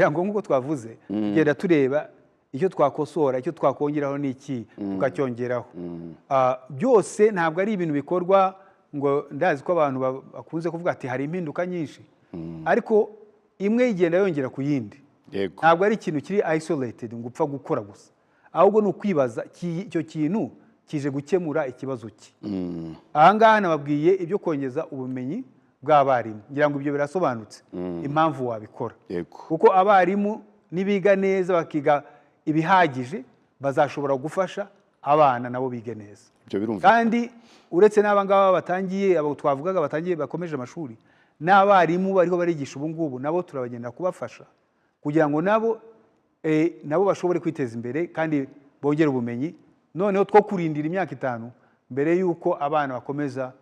ngo nkuko twavuze tugenda tureba icyo twakosora icyo twakongeraho n'iki tukacyongeraho byose ntabwo ari ibintu bikorwa ngo ndazi ko abantu bakunze kuvuga ati hari impinduka nyinshi ariko imwe igenda yongera ku yindi ntabwo ari ikintu kiri isolated ngo upfa gukora gusa ahubwo ni ukwibaza icyo kintu kije gukemura ikibazo ki ahangaha nababwiye ibyo kongeza ubumenyi bw'abarimu ngira ngo ibyo birasobanutse impamvu wabikora kuko abarimu nibiga neza bakiga ibihagije bazashobora gufasha abana nabo bige neza kandi uretse n'abangaba batangiye abo twavugaga batangiye bakomeje amashuri n'abarimu bariho barigisha ubu ngubu nabo turabagenda kubafasha kugira ngo nabo bashobore kwiteza imbere kandi bongere ubumenyi noneho two kurindira imyaka 5 mbere yuko abana bakomeza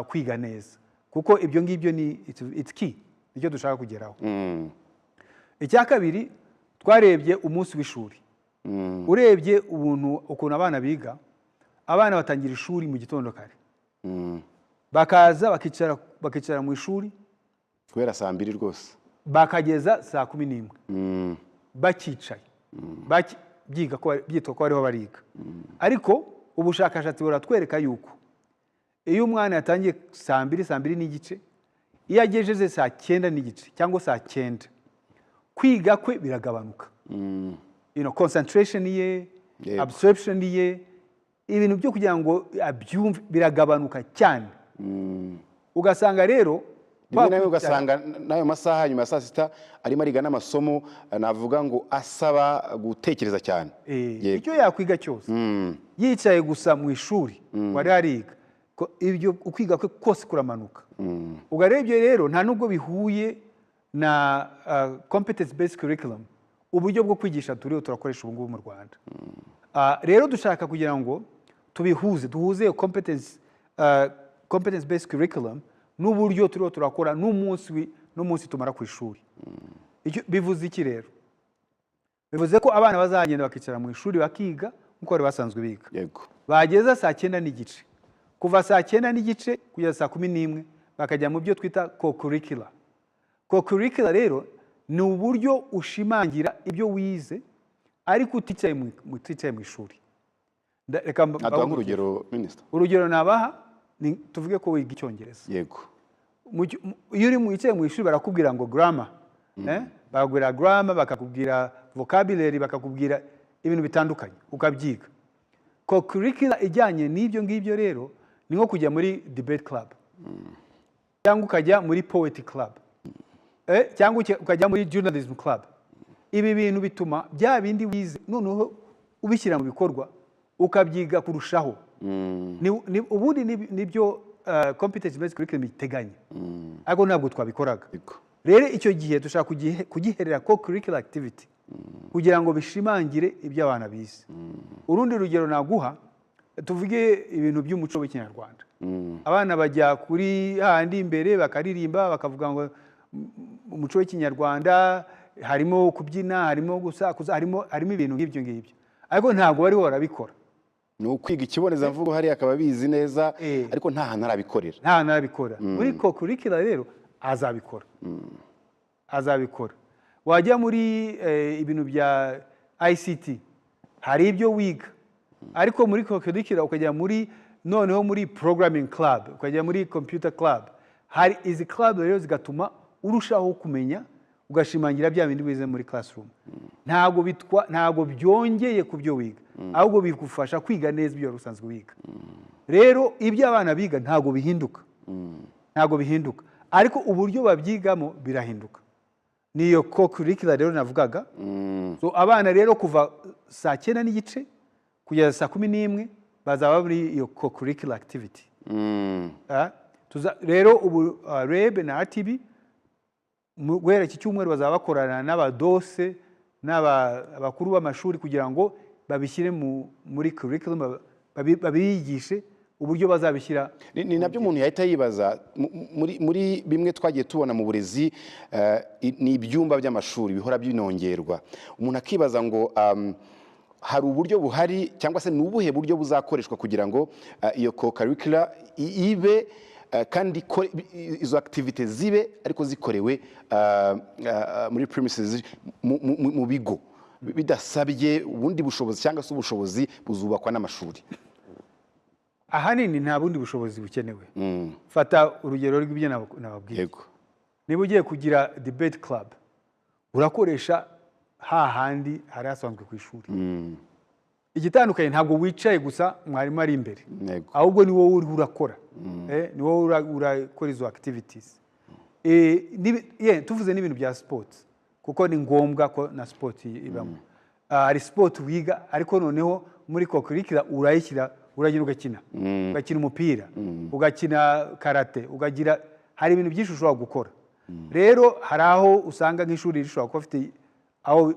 kwiga neza kuko ibyo ngibyo ni it's key nicyo dushaka kugeraho icya kabiri twarebye umunsi w'ishuri urebye ukuntu abana biga abana batangira ishuri mu gitondo kare bakaza bakicara mu ishuri kubera saa 2 rwose bakageza saa 11 bakicaye byiga ko byitwa ko ariho bariga ariko ubushakashatsi buratwereka yuko iyo umwana yatangiye saa 2 n'igice iyo agejeje saa 9 n'igice cyangwa saa 9 kwiga kwe biragabanuka concentration ye absorption ye ibintu byo kugira ngo abyumve biragabanuka cyane ugasanga rero nawe ugasanga nayo masaha nyuma ya saa 6 arimo ariga n'amasomo navuga ngo asaba gutekereza cyane icyo yakwiga cyose yicaye gusa mu ishuri wari ariga ibyo ukwiga kwe kose kuramanuka ugarebye rero nta nubwo bihuye na competence based curriculum uburyo bwo kwigisha turiho turakoresha ubu ngubu mu Rwanda rero dushaka kugira ngo duhuze competence based curriculum n'uburyo turiho turakora n'umunsi tumara ku ishuri bivuze iki rero bivuze ko abana bazagenda bakicara mu ishuri bakiga nkuko bari basanzwe biga bageza saa 9 n'igice kuva saa 9 n'igice kugeza saa 11 bakajya mu byo twita co-curricular rero ni uburyo ushimangira ibyo wize ariko uticaye mu ishuri reka mbaho urugero minister urugero nabaha tuvuge ko wiga icyongereza iyo uri wicaye mu ishuri barakubwira ngo grammar bakubwira grammar bakakubwira vocabulary bakakubwira ibintu bitandukanye ukabyiga co-curricular ijyanye n'ibyo ngibyo rero ni nko kujya muri debate club cyangwa ukajya muri poetry club cyangwa ukajya muri journalism club ibi bintu bituma bya bindi wize noneho ubishyira mu bikorwa ukabyiga kurushaho ubundi nibyo competence based curriculum iteganya ariko ntabwo twabikoraga rero icyo gihe dushaka kugiherera co-curricular activity kugira ngo bishimangire ibyo abana bize urundi rugero naguha tuvuge ibintu by'umuco w'ikinyarwanda abana bajya kuri handi imbere bakaririmba bakavuga ngo umuco w'ikinyarwanda harimo kubyina harimo gusakuza harimo ibintu nk'ibyo ngibyo ariko ntabwo bari barabikora ni ukwiga ikibonezamvugo hari akaba bizi neza ariko nta hantu arabikora muri co-curricular rero azabikora wajya muri ibintu bya ICT hari ibyo wiga ariko muri co-curricular ukajya noneho muri programming club ukajya muri computer club hari izi club rero zigatuma urushaho kumenya ugashimangira bya bindi wize muri classroom ntabwo byongeye ku byo wiga ahubwo bigufasha kwiga neza ibyo rusanzwe wiga rero ibyo abana biga ntabwo bihinduka ariko uburyo babyigamo birahinduka niyo co-curricular rero navugaga so abana rero kuva saa 9 n'igice kugeza saa 11 bazaba muri iyo co-curricular activity rero ubu REB na RTB guhera iki cyumweru bazaba bakorana n'abadose n'abakuru b'amashuri kugira ngo babishyire muri curriculum babiyigishe uburyo bazabishyira ni nabyo umuntu yahita yibaza muri bimwe twagiye tubona mu burezi ni ibyumba by'amashuri bihora binongerwa umuntu akibaza ngo hari uburyo buhari cyangwa se n'ubuhe buryo buzakoreshwa kugira ngo iyo co-curricular ibe kandi izo activite zibe ariko zikorewe muri premises mu bigo bidasabye ubundi bushobozi cyangwa se ubushobozi buzubakwa n'amashuri. Ahanini nta bundi bushobozi bukenewe. Fata urugero rw'ibyo nababwiye. Niba ugiye kugira debate club urakoresha hahandi hari hasanzwe ku ishuri. Igitandukanye ntabwo wicaye gusa mwarimu ari imbere, ahubwo ni wowe uri urakora, ni wowe urakora izo activities. Tuvuze n'ibintu bya sports kuko ni ngombwa ko na sport ibamo. Hari sport wiga ariko noneho muri co-curricular urayishyira, uragira ugakina umupira, ugakina karate, ugagira, hari ibintu byinshi ushobora gukora. Rero hari aho usanga nk'ishuri rishobora kuba afite aho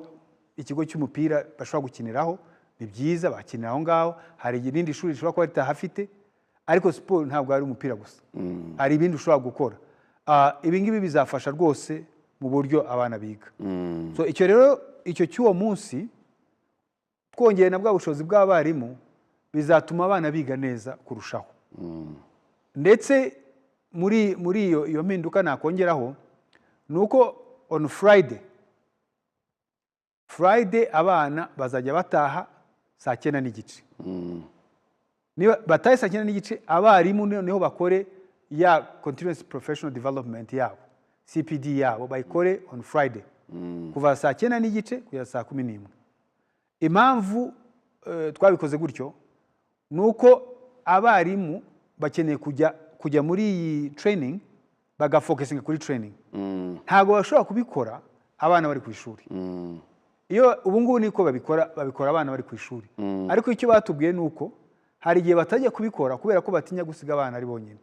ikigo cy'umupira bashobora gukiniraho, ni byiza bakinira aho ngaho. Hari irindi shuri rishobora kuba ritahafite, ariko siporo ntabwo ari umupira gusa, hari ibindi ushobora gukora. Ibi ngibi bizafasha rwose mu buryo abana biga. So icyo rero, icyo cy'uwo munsi twongeye na bwa bushobozi bw'abarimu bizatuma abana biga neza kurushaho. Ndetse muri iyo mpinduka nakongeraho nuko on Friday abana bazajya bataha saa 9:30. Niba batahe saa 9:30, abarimu noneho bakore ya continuous professional development yabo, CPD yabo bayikore on Friday kuva saa 9:30 kugera saa 11. Impamvu twabikoze gutyo nuko abarimu bakeneye kujya muri iyi training bagafocusinga kuri training. Ntabwo bashobora kubikora abana bari ku ishuri. Iyo ubungubu niko babikora abana bari ku ishuri. Ariko icyo batubwiye nuko hari igihe batajya kubikora kubera ko batinya gusiga abana ari bonyine.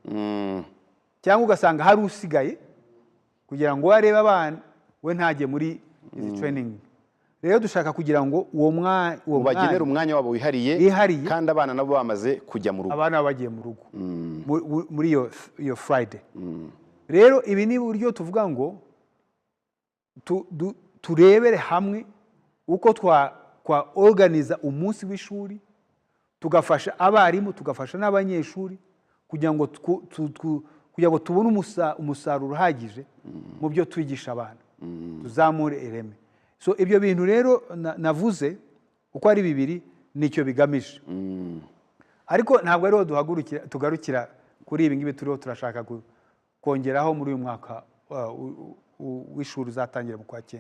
Cyangwa ugasanga hari usigaye kugira ngo arebe abana, we ntajye muri izi training. Rero dushaka kugira ngo uwo bagenera umwanya wabo wihariye kandi abana nabo bamaze kujya mu rugo. Abana bagiye mu rugo muri iyo Friday. Rero ibi ni buryo tuvuga ngo turebere hamwe uko kwa organiza umunsi w'ishuri, tugafasha abarimu, tugafasha n'abanyeshuri kugira ngo tubone umusaruro uhagije mu byo twigisha abana, tuzamure ireme. So ibyo bintu rero navuze uko ari bibiri nicyo bigamije. Ariko ntabwo ariho tugarukira kuri ibi ngibi turiho turashaka kongeraho muri uyu mwaka w'ishuri uzatangira mu kwa 9.